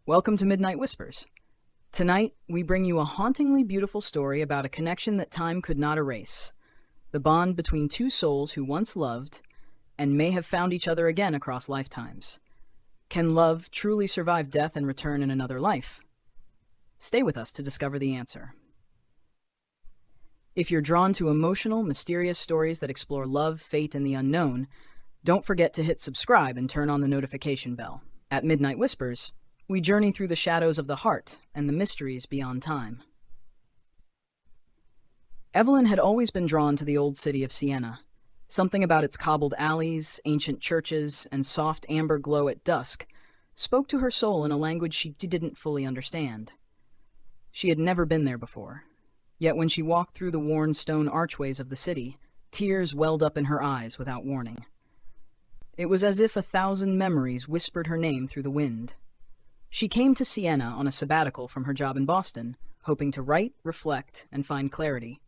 Welcome to Midnight Whispers. Tonight, we bring you a hauntingly beautiful story about a connection that time could not erase. The bond between two souls who once loved and may have found each other again across lifetimes. Can love truly survive death and return in another life? Stay with us to discover the answer. If you're drawn to emotional, mysterious stories that explore love, fate, and the unknown, don't forget to hit subscribe and turn on the notification bell. At Midnight Whispers, we journey through the shadows of the heart and the mysteries beyond time. Evelyn had always been drawn to the old city of Siena. Something about its cobbled alleys, ancient churches, and soft amber glow at dusk spoke to her soul in a language she didn't fully understand. She had never been there before, yet when she walked through the worn stone archways of the city, tears welled up in her eyes without warning. It was as if 1,000 memories whispered her name through the wind. She came to Siena on a sabbatical from her job in Boston, hoping to write, reflect, and find clarity.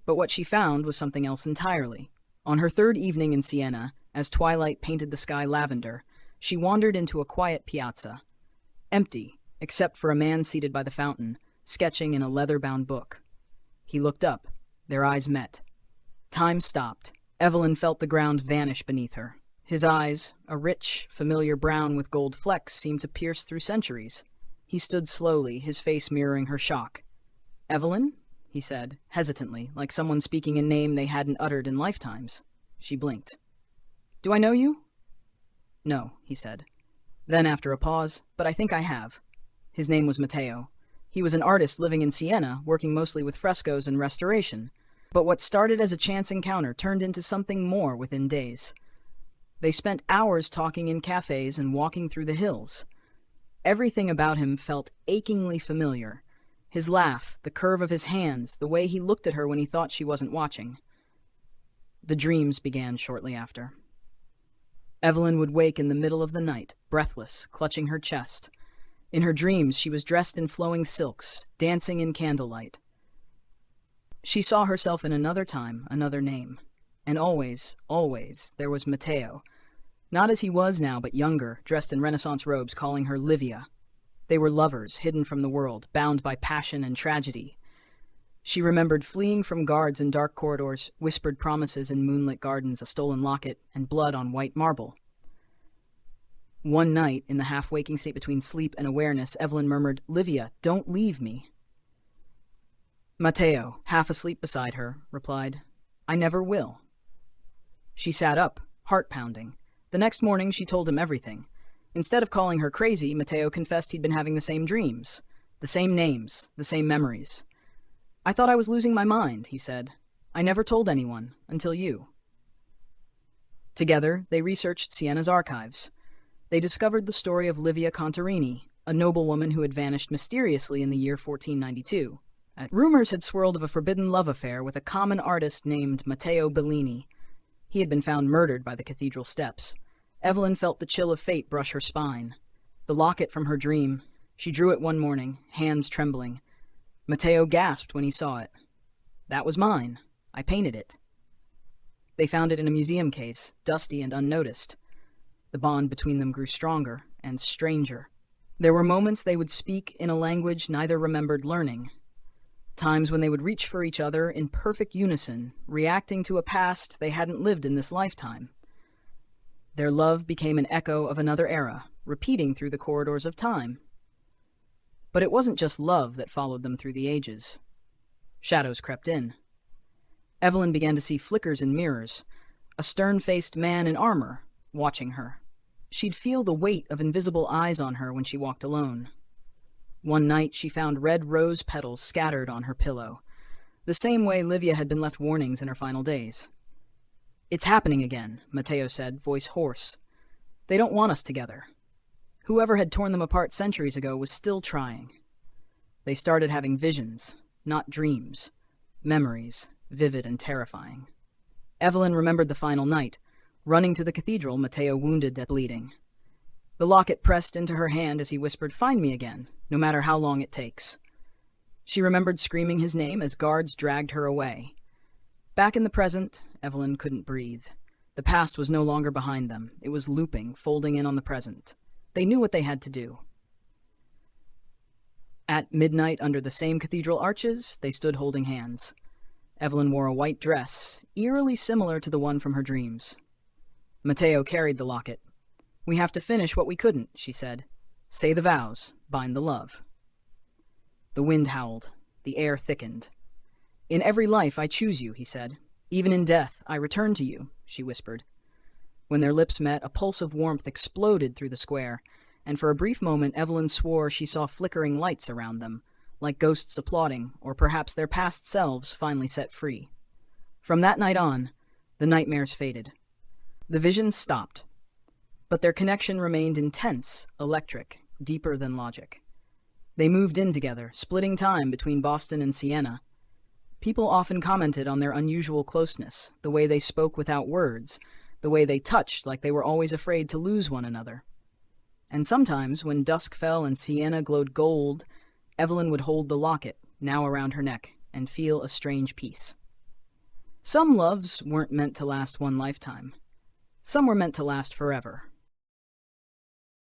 But what she found was something else entirely. On her third evening in Siena, as twilight painted the sky lavender, she wandered into a quiet piazza. Empty, except for a man seated by the fountain, sketching in a leather-bound book. He looked up. Their eyes met. Time stopped. Evelyn felt the ground vanish beneath her. His eyes, a rich, familiar brown with gold flecks, seemed to pierce through centuries. He stood slowly, his face mirroring her shock. "Evelyn?" he said, hesitantly, like someone speaking a name they hadn't uttered in lifetimes. She blinked. "Do I know you?" "No," he said. Then, after a pause, "But I think I have." His name was Matteo. He was an artist living in Siena, working mostly with frescoes and restoration. But what started as a chance encounter turned into something more within days. They spent hours talking in cafes and walking through the hills. Everything about him felt achingly familiar. His laugh, the curve of his hands, the way he looked at her when he thought she wasn't watching. The dreams began shortly after. Evelyn would wake in the middle of the night, breathless, clutching her chest. In her dreams, she was dressed in flowing silks, dancing in candlelight. She saw herself in another time, another name. And always, always, there was Matteo. Not as he was now, but younger, dressed in Renaissance robes, calling her Livia. They were lovers, hidden from the world, bound by passion and tragedy. She remembered fleeing from guards in dark corridors, whispered promises in moonlit gardens, a stolen locket, and blood on white marble. One night, in the half-waking state between sleep and awareness, Evelyn murmured, "Livia, don't leave me." Matteo, half asleep beside her, replied, "I never will." She sat up, heart pounding. The next morning, she told him everything. Instead of calling her crazy, Matteo confessed he'd been having the same dreams, the same names, the same memories. "I thought I was losing my mind," he said. "I never told anyone, until you." Together, they researched Siena's archives. They discovered the story of Livia Contarini, a noblewoman who had vanished mysteriously in the year 1492. Rumors had swirled of a forbidden love affair with a common artist named Matteo Bellini. He had been found murdered by the cathedral steps. Evelyn felt the chill of fate brush her spine. The locket from her dream. She drew it one morning, hands trembling. Matteo gasped when he saw it. "That was mine. I painted it." They found it in a museum case, dusty and unnoticed. The bond between them grew stronger and stranger. There were moments they would speak in a language neither remembered learning. Times when they would reach for each other in perfect unison, reacting to a past they hadn't lived in this lifetime. Their love became an echo of another era, repeating through the corridors of time. But it wasn't just love that followed them through the ages. Shadows crept in. Evelyn began to see flickers in mirrors, a stern-faced man in armor, watching her. She'd feel the weight of invisible eyes on her when she walked alone. One night, she found red rose petals scattered on her pillow, the same way Livia had been left warnings in her final days. "It's happening again," Matteo said, voice hoarse. "They don't want us together." Whoever had torn them apart centuries ago was still trying. They started having visions, not dreams. Memories, vivid and terrifying. Evelyn remembered the final night, running to the cathedral, Matteo wounded and bleeding. The locket pressed into her hand as he whispered, "Find me again, no matter how long it takes." She remembered screaming his name as guards dragged her away. Back in the present, Evelyn couldn't breathe. The past was no longer behind them. It was looping, folding in on the present. They knew what they had to do. At midnight, under the same cathedral arches, they stood holding hands. Evelyn wore a white dress, eerily similar to the one from her dreams. Matteo carried the locket. "We have to finish what we couldn't," she said. "Say the vows, bind the love." The wind howled. The air thickened. "In every life I choose you," he said. "Even in death, I return to you," she whispered. When their lips met, a pulse of warmth exploded through the square, and for a brief moment Evelyn swore she saw flickering lights around them, like ghosts applauding, or perhaps their past selves finally set free. From that night on, the nightmares faded. The visions stopped. But their connection remained intense, electric, deeper than logic. They moved in together, splitting time between Boston and Siena. People often commented on their unusual closeness, the way they spoke without words, the way they touched like they were always afraid to lose one another. And sometimes, when dusk fell and Siena glowed gold, Evelyn would hold the locket, now around her neck, and feel a strange peace. Some loves weren't meant to last one lifetime. Some were meant to last forever.